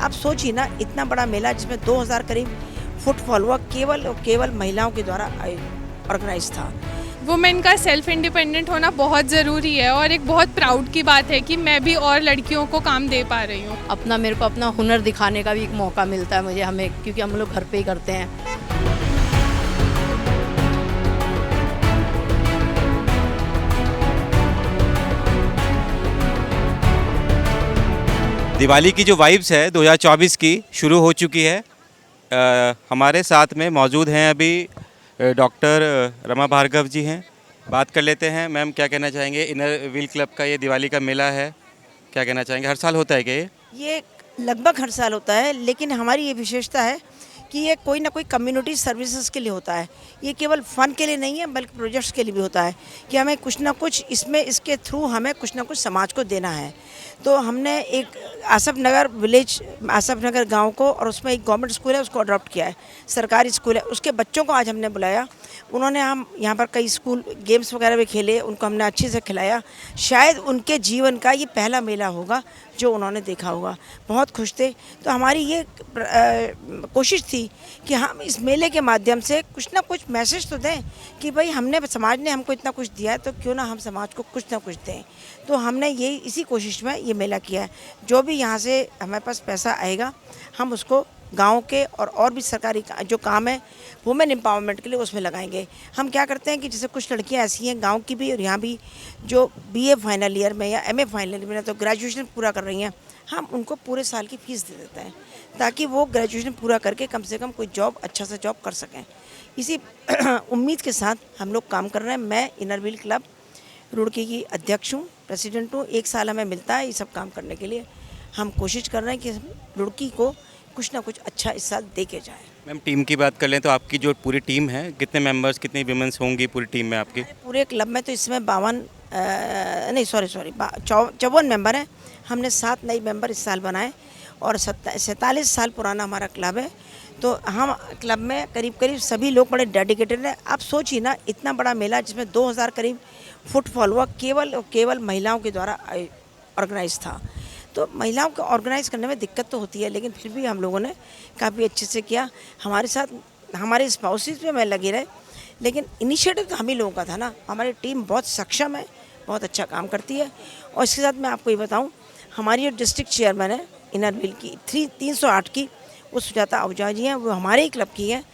आप सोचिए ना, इतना बड़ा मेला जिसमें 2000 करीब फुटफॉल हुआ, केवल और केवल महिलाओं के द्वारा ऑर्गेनाइज था। वुमेन का सेल्फ इंडिपेंडेंट होना बहुत ज़रूरी है और एक बहुत प्राउड की बात है कि मैं भी और लड़कियों को काम दे पा रही हूँ। अपना मेरे को अपना हुनर दिखाने का भी एक मौका मिलता है मुझे, हमें, क्योंकि हम लोग घर पे ही करते हैं। दिवाली की जो वाइब्स है 2024 की शुरू हो चुकी है। हमारे साथ में मौजूद हैं अभी डॉक्टर रमा भार्गव जी हैं। बात कर लेते हैं। मैम, क्या कहना चाहेंगे? इनर व्हील क्लब का ये दिवाली का मेला है, क्या कहना चाहेंगे? हर साल होता है क्या ये? ये लगभग हर साल होता है, लेकिन हमारी ये विशेषता है कि ये कोई ना कोई कम्युनिटी सर्विसेज के लिए होता है। ये केवल फ़न के लिए नहीं है, बल्कि प्रोजेक्ट्स के लिए भी होता है कि हमें कुछ ना कुछ इसमें, इसके थ्रू हमें कुछ ना कुछ समाज को देना है। तो हमने एक आसफ नगर विलेज, आसफ नगर गाँव को, और उसमें एक गवर्नमेंट स्कूल है, उसको अडॉप्ट किया है, सरकारी स्कूल है। उसके बच्चों को आज हमने बुलाया। उन्होंने, हम यहाँ पर कई स्कूल गेम्स वगैरह भी खेले, उनको हमने अच्छे से खिलाया। शायद उनके जीवन का ये पहला मेला होगा जो उन्होंने देखा होगा। बहुत खुश थे। तो हमारी ये कोशिश थी कि हम इस मेले के माध्यम से कुछ ना कुछ मैसेज तो दें कि भाई हमने, समाज ने हमको इतना कुछ दिया है, तो क्यों ना हम समाज को कुछ ना कुछ दें। तो हमने ये इसी कोशिश में ये मेला किया है। जो भी यहाँ से हमारे पास पैसा आएगा, हम उसको गांव के और भी सरकारी जो काम है वुमेन एम्पावरमेंट के लिए उसमें लगाएंगे। हम क्या करते हैं कि जैसे कुछ लड़कियां ऐसी हैं गांव की भी और यहाँ भी, जो बीए फाइनल ईयर में या एमए फाइनल ईयर में, तो ग्रेजुएशन पूरा कर रही हैं, हम उनको पूरे साल की फ़ीस दे देते हैं ताकि वो ग्रेजुएशन पूरा करके कम से कम कोई जॉब, अच्छा सा जॉब कर सकें। इसी उम्मीद के साथ हम लोग काम कर रहे हैं। मैं इनर व्हील क्लब रुड़की की अध्यक्ष हूँ, प्रेसिडेंट हूँ। 1 साल हमें मिलता है ये सब काम करने के लिए। हम कोशिश कर रहे हैं कि रुड़की को कुछ ना कुछ अच्छा इस साल दे के जाए। मैम, टीम की बात कर लें तो आपकी जो पूरी टीम है, कितने मेंबर्स, कितनी विमेंस होंगी पूरी टीम में आपकी? पूरे क्लब में तो इसमें 54 मेंबर हैं। हमने 7 नए मेंबर इस साल बनाए और 47 साल पुराना हमारा क्लब है। तो हम क्लब में करीब करीब सभी लोग बड़े डेडिकेटेड हैं। आप सोचिए ना, इतना बड़ा मेला जिसमें 2000 करीब फुटफॉल हुआ, केवल और केवल महिलाओं के द्वारा ऑर्गेनाइज था। तो महिलाओं को ऑर्गेनाइज करने में दिक्कत तो होती है, लेकिन फिर भी हम लोगों ने काफ़ी अच्छे से किया। हमारे साथ हमारे स्पाउसेस भी हमें लगे रहे, लेकिन इनिशिएटिव तो हम ही लोगों का था ना। हमारी टीम बहुत सक्षम है, बहुत अच्छा काम करती है। और इसके साथ मैं आपको ये बताऊं, हमारी जो डिस्ट्रिक्ट चेयरमैन है इनर व्हील की 308 की, वो सुजाता आहूजा जी हैं। वो हमारे ही क्लब की हैं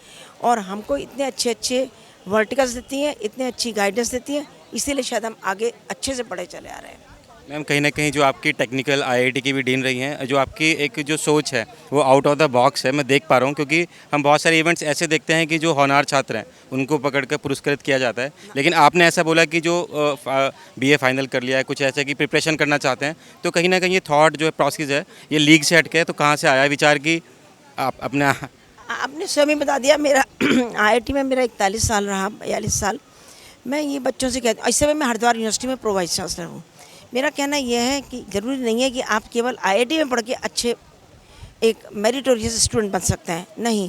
और हमको इतने अच्छे अच्छे वर्टिकल्स देती हैं, इतने अच्छी गाइडेंस देती हैं, इसीलिए शायद हम आगे अच्छे से बढ़े चले आ रहे हैं। मैम, कहीं ना कहीं जो आपकी टेक्निकल आईआईटी की भी डीन रही हैं, जो आपकी एक जो सोच है वो आउट ऑफ द बॉक्स है, मैं देख पा रहा हूँ। क्योंकि हम बहुत सारे इवेंट्स ऐसे देखते हैं कि जो होनहार छात्र हैं उनको पकड़ कर पुरस्कृत किया जाता है, लेकिन आपने ऐसा बोला कि जो बीए फाइनल कर लिया है, कुछ ऐसे कि प्रिपरेशन करना चाहते हैं, तो कहीं ना कहीं ये थॉट जो है, प्रोसेस है, ये लीग से हटके है। तो कहाँ से आया विचार कि आप अपना? आपने स्वयं ही बता दिया। मेरा आईआईटी में मेरा 41 साल रहा, 42 साल। मैं ये बच्चों से कहती हूँ, इस समय मैं हरिद्वार यूनिवर्सिटी में प्रो वाइस चांसलर हूँ। मेरा कहना यह है कि ज़रूरी नहीं है कि आप केवल आईआईटी में पढ़ के अच्छे एक मेरिटोरियस स्टूडेंट बन सकते हैं। नहीं,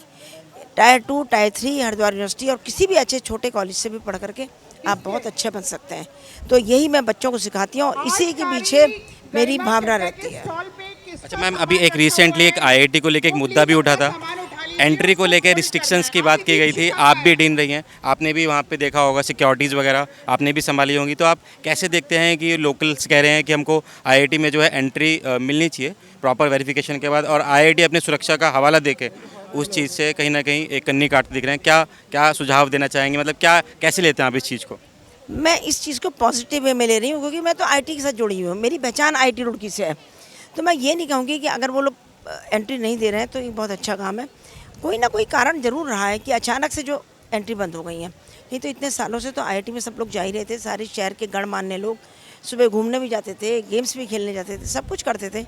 टायर 2, टायर 3 हरिद्वार यूनिवर्सिटी और किसी भी अच्छे छोटे कॉलेज से भी पढ़ करके आप बहुत अच्छे बन सकते हैं। तो यही मैं बच्चों को सिखाती हूँ और इसी के पीछे मेरी भावना रहती है। अच्छा मैम, अभी एक रिसेंटली एक आईआईटी को लेकर एक मुद्दा भी उठा था, एंट्री को लेकर रिस्ट्रिक्शंस की बात की गई थी। आप भी डीन रही हैं, आपने भी वहाँ पे देखा होगा, सिक्योरिटीज़ वगैरह आपने भी संभाली होंगी। तो आप कैसे देखते हैं कि लोकल्स कह रहे हैं कि हमको आईआईटी में जो है एंट्री मिलनी चाहिए प्रॉपर वेरिफिकेशन के बाद, और आईआईटी अपनी सुरक्षा का हवाला देके उस चीज़ से कहीं ना कहीं एक कन्नी काटते दिख रहे हैं? क्या क्या सुझाव देना चाहेंगे? मतलब क्या, कैसे लेते हैं आप इस चीज़ को? मैं इस चीज़ को पॉजिटिव वे में ले रही हूँ, क्योंकि मैं तो आईटी के साथ जुड़ी हुई हूँ। मेरी पहचान आईटी रुड़की से है। तो मैं ये नहीं कहूँगी कि अगर वो लोग एंट्री नहीं दे रहे हैं तो ये बहुत अच्छा काम है। कोई ना कोई कारण ज़रूर रहा है कि अचानक से जो एंट्री बंद हो गई है। नहीं तो इतने सालों से तो आईआईटी में सब लोग जा ही रहे थे। सारे शहर के गणमान्य लोग सुबह घूमने भी जाते थे, गेम्स भी खेलने जाते थे, सब कुछ करते थे।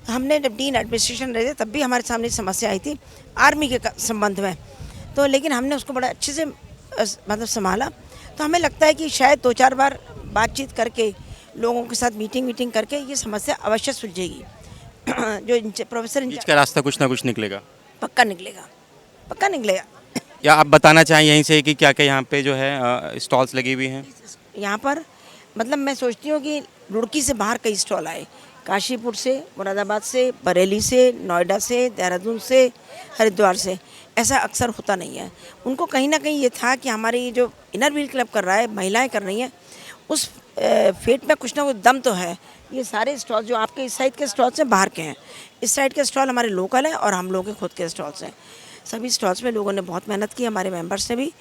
हमने जब डीन एडमिनिस्ट्रेशन रहे थे तब भी हमारे सामने समस्या आई थी आर्मी के संबंध में। तो लेकिन हमने उसको बड़ा अच्छे से मतलब संभाला। तो हमें लगता है कि शायद 2-4 बार बातचीत करके, लोगों के साथ मीटिंग करके ये समस्या अवश्य सुलझेगी। जो प्रोफेसर बीच का रास्ता कुछ ना कुछ निकलेगा, पक्का निकलेगा, पक्का निकलेगा। या आप बताना चाहें यहीं से कि क्या क्या यहाँ पे जो है स्टॉल्स लगी हुई हैं? यहाँ पर मतलब मैं सोचती हूँ कि रुड़की से बाहर कई स्टॉल आए, काशीपुर से, मुरादाबाद से, बरेली से, नोएडा से, देहरादून से, हरिद्वार से। ऐसा अक्सर होता नहीं है। उनको कहीं ना कहीं ये था कि हमारे ये जो इनर व्हील क्लब कर रहा है, महिलाएं कर रही हैं, उस फेट में कुछ ना कुछ दम तो है। ये सारे स्टॉल जो आपके इस साइड के स्टॉल्स हैं बाहर के हैं, इस साइड के स्टॉल हमारे लोकल हैं और हम लोगों के खुद के स्टॉल्स हैं। सभी स्टॉल्स में लोगों ने बहुत मेहनत की, हमारे मेंबर्स ने भी।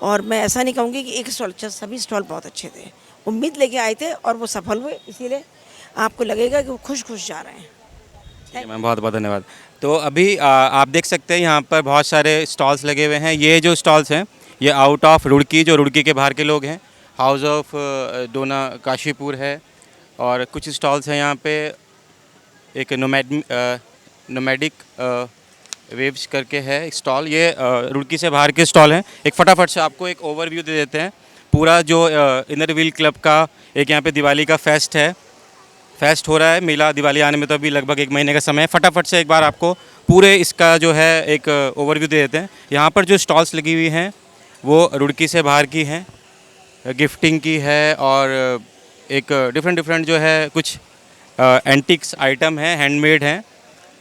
और मैं ऐसा नहीं कहूँगी कि एक स्टॉल अच्छा, सभी स्टॉल बहुत अच्छे थे। उम्मीद लेके आए थे और वो सफल हुए, इसीलिए आपको लगेगा कि वो खुश खुश जा रहे हैं। ठीक है मैम, बहुत बहुत धन्यवाद। तो अभी आप देख सकते हैं यहाँ पर बहुत सारे स्टॉल्स लगे हुए हैं। ये जो स्टॉल्स हैं ये आउट ऑफ रुड़की, जो रुड़की के बाहर के लोग हैं, हाउस ऑफ डोना काशीपुर है। और कुछ स्टॉल्स हैं यहाँ पे, एक नोमैडिक वेव्स करके है स्टॉल। ये रुड़की से बाहर के स्टॉल हैं। एक फटाफट से आपको एक ओवरव्यू दे देते हैं। पूरा जो इनर व्हील क्लब का एक यहाँ पे दिवाली का फेस्ट है, फेस्ट हो रहा है। मेला दिवाली आने में तो अभी लगभग 1 महीने का समय है। फटाफट से एक बार आपको पूरे इसका जो है एक ओवरव्यू दे देते हैं। यहाँ पर जो स्टॉल्स लगी हुई हैं वो रुड़की से बाहर की हैं, गिफ्टिंग की है और एक डिफरेंट जो है कुछ एंटिक्स आइटम हैं, हैंडमेड हैं।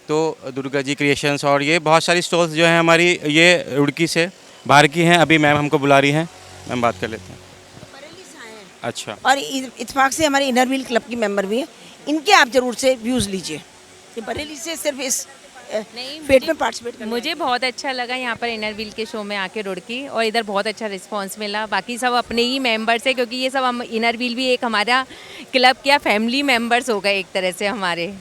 तो दुर्गा जी क्रिएशंस और ये बहुत सारी स्टॉल्स जो हैं हमारी ये रुड़की से बाहर की हैं। अभी मैम हमको बुला रही हैं, मैम बात कर लेते हैं। अच्छा, और इत्तेफाक से हमारे इनर व्हील क्लब की मेंबर भी हैं। इनके आप ज़रूर से व्यूज़ लीजिए। ये बरेली से सिर्फ इस फेट में पार्टिसिपेट करने मुझे बहुत अच्छा लगा यहाँ पर इनर व्हील के शो में आके रुड़की, और इधर बहुत अच्छा रिस्पांस मिला। बाकी सब अपने ही मेंबर्स है, क्योंकि ये सब हम इनर व्हील भी एक हमारा क्लब क्या फैमिली मेंबर्स हो गए एक तरह से हमारे।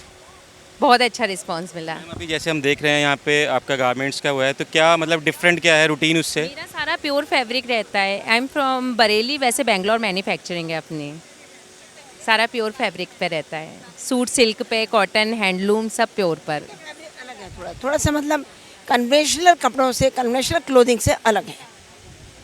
बहुत अच्छा रिस्पांस मिला। मैम अभी जैसे हम देख रहे हैं यहाँ पे आपका गारमेंट्स का हुआ है, तो क्या मतलब डिफरेंट क्या है रूटीन उससे? मेरा सारा प्योर फैब्रिक रहता है। आई एम फ्रॉम बरेली, वैसे बेंगलोर मैन्युफैक्चरिंग है अपनी। सारा प्योर फैब्रिक पे रहता है, सूट सिल्क पे, कॉटन, हैंडलूम सब प्योर पर। अलग है, थोड़ा सा मतलब कन्वेंशनल कपड़ों से, कन्वेंशनल क्लोथिंग से अलग है,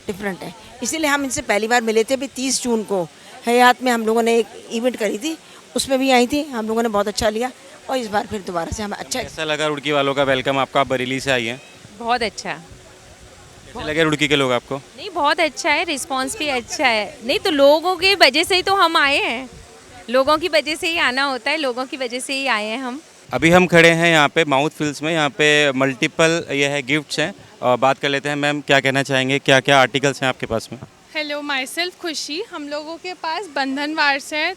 डिफरेंट है। इसीलिए हम इनसे पहली बार मिले थे भी 30 जून को हयात में हम लोगों ने एक इवेंट करी थी, उसमें भी आई थी, हम लोगों ने बहुत अच्छा लिया। और इस बार फिर दोबारा से हमें अच्छा कैसा लगा रुड़की वालों का वेलकम आपका? आप बरेली से आई हैं, बहुत अच्छा। कैसे लगे रुड़की के लोग आपको? नहीं, बहुत अच्छा है, रिस्पांस भी अच्छा है। नहीं तो लोगों की वजह से ही तो हम आए हैं, लोगों की वजह से ही आना होता है, लोगों की वजह से ही आए हैं हम। अभी हम खड़े हैं यहाँ पे माउथ फिल्स में, यहाँ पे मल्टीपल ये है गिफ्ट्स हैं और बात कर लेते हैं। मैम क्या कहना चाहेंगे, क्या क्या आर्टिकल्स हैं आपके पास में? हेलो, माई सेल्फ खुशी। हम लोगों के पास बंधनवार से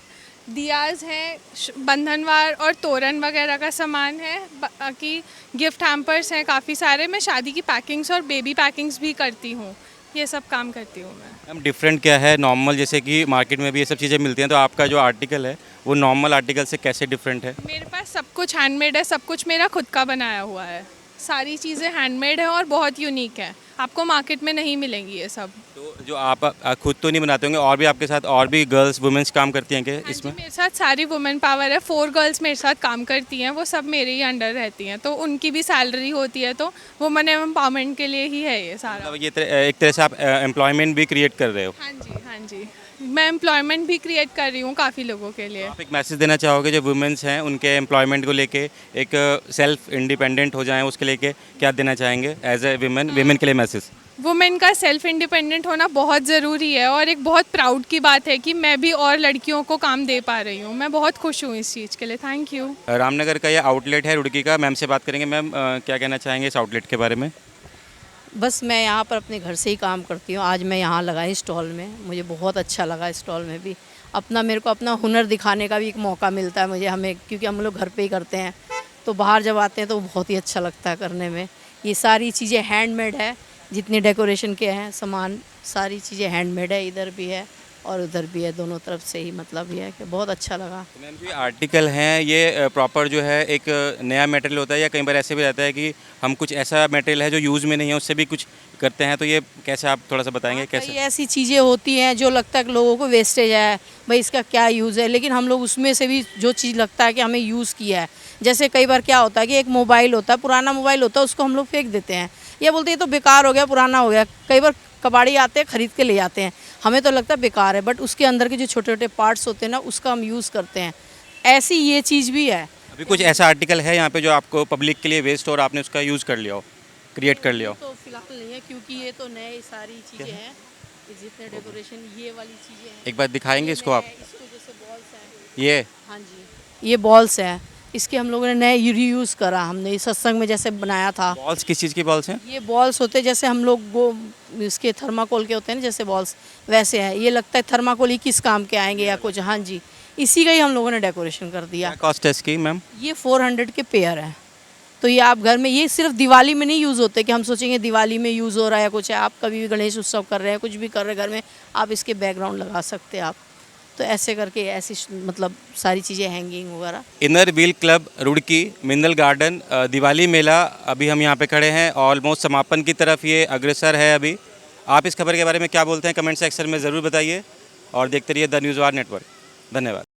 दियाज हैं, बंधनवार और तोरण वगैरह का सामान है। बाकी गिफ्ट हैम्पर्स हैं काफ़ी सारे। मैं शादी की पैकिंग्स और बेबी पैकिंग्स भी करती हूँ, ये सब काम करती हूँ मैं। मैम डिफरेंट क्या है? नॉर्मल जैसे कि मार्केट में भी ये सब चीज़ें मिलती हैं, तो आपका जो आर्टिकल है वो नॉर्मल आर्टिकल से कैसे डिफरेंट है? मेरे पास सब कुछ हैंडमेड है, सब कुछ मेरा खुद का बनाया हुआ है। सारी चीज़ें हैंडमेड है और बहुत यूनिक है, आपको मार्केट में नहीं मिलेंगी ये सब। तो जो आप खुद तो नहीं बनाते होंगे, और भी आपके साथ और भी गर्ल्स वुमेन्स काम करती हैं क्या हाँ जी, इसमें? मेरे साथ सारी वुमेन पावर है। 4 गर्ल्स मेरे साथ काम करती हैं, वो सब मेरे ही अंडर रहती हैं, तो उनकी भी सैलरी होती है। तो वुमेन एम्पावरमेंट के लिए ही है ये सारा। मतलब ये एक तरह से आप एम्प्लॉयमेंट भी क्रिएट कर रहे हो। हाँ जी, हाँ जी, मैं एम्प्लॉयमेंट भी क्रिएट कर रही हूँ काफ़ी लोगों के लिए। आप एक मैसेज देना चाहोगे जो वुमेन्स हैं उनके एम्प्लॉयमेंट को लेके, एक सेल्फ इंडिपेंडेंट हो जाएं उसके लेके क्या देना चाहेंगे एज ए वीमेन के लिए मैसेज? वुमेन का सेल्फ इंडिपेंडेंट होना बहुत ज़रूरी है और एक बहुत प्राउड की बात है कि मैं भी और लड़कियों को काम दे पा रही हूँ। मैं बहुत खुश हूँ इस चीज़ के लिए। Thank you. रामनगर का ये आउटलेट है रुड़की का। मैम से बात करेंगे। मैम क्या कहना चाहेंगे इस आउटलेट के बारे में? बस मैं यहाँ पर अपने घर से ही काम करती हूँ। आज मैं यहाँ लगाई स्टॉल में, मुझे बहुत अच्छा लगा। स्टॉल में भी मेरे को अपना हुनर दिखाने का भी एक मौका मिलता है मुझे, हमें, क्योंकि हम लोग घर पे ही करते हैं, तो बाहर जब आते हैं तो बहुत ही अच्छा लगता है करने में। ये सारी चीज़ें हैंडमेड है, जितने डेकोरेशन के हैं सामान सारी चीज़ें हैंडमेड है। इधर भी है और उधर भी है, दोनों तरफ से ही। मतलब ये है कि बहुत अच्छा लगा। तो मैम जो आर्टिकल हैं ये प्रॉपर जो है एक नया मटेरियल होता है, या कई बार ऐसे भी रहता है कि हम कुछ ऐसा मटेरियल है जो यूज़ में नहीं है उससे भी कुछ करते हैं, तो ये कैसे आप थोड़ा सा बताएंगे कई कैसे? ऐसी चीज़ें होती हैं जो लगता है कि लोगों को वेस्टेज है, भाई इसका क्या यूज़ है, लेकिन हम लोग उसमें से भी जो चीज़ लगता है कि हमें यूज़ किया है। जैसे कई बार क्या होता है कि एक मोबाइल होता है, पुराना मोबाइल होता है, उसको हम लोग फेंक देते हैं, या बोलते हैं ये तो बेकार हो गया, पुराना हो गया। कई बार कबाड़ी आते हैं, ख़रीद के ले जाते हैं, हमें तो लगता है बेकार है, बट उसके अंदर के जो छोटे छोटे पार्ट्स होते हैं ना, उसका हम यूज़ करते हैं। ऐसी ये चीज़ भी है। अभी कुछ ऐसा आर्टिकल है यहाँ पे जो आपको पब्लिक के लिए वेस्ट हो और आपने उसका यूज़ कर लिया हो, क्रिएट कर लिया हो? तो फिलहाल नहीं है, क्योंकि ये तो नए सारी चीज़ें हैं, जितने डेकोरेशन ये वाली चीज़ें हैं। एक बार दिखाएंगे इसको आप? इसको जैसे बॉल्स हैं। ये हाँ जी, ये बॉल्स है, इसके हम लोगों ने नए रीयूज़ करा, हमने इस सत्संग में जैसे बनाया था। बॉल्स किस चीज़ की बॉल्स हैं? ये बॉल्स होते हैं जैसे हम लोग वो इसके थर्माकोल के होते हैं ना जैसे बॉल्स, वैसे है। ये लगता है थर्माकोल ही किस काम के आएंगे या कुछ। हाँ जी, इसी का ही हम लोगों ने डेकोरेशन कर दिया। क्या कॉस्ट है इसकी मैम? ये 400 के पेयर है। तो ये आप घर में, ये सिर्फ दिवाली में नहीं यूज़ होते कि हम सोचेंगे दिवाली में यूज़ हो रहा है कुछ है। आप कभी भी गणेश उत्सव कर रहे हैं, कुछ भी कर रहे हैं घर में, आप इसके बैकग्राउंड लगा सकते हैं आप। तो ऐसे करके ऐसी मतलब सारी चीज़ें हैंगिंग वगैरह। Inner wheel club Roorkee mineral garden Diwali मेला, अभी हम यहाँ पे खड़े हैं, ऑलमोस्ट समापन की तरफ ये अग्रसर है अभी। आप इस खबर के बारे में क्या बोलते हैं कमेंट सेक्शन में ज़रूर बताइए और देखते रहिए द न्यूज़ वार नेटवर्क। धन्यवाद।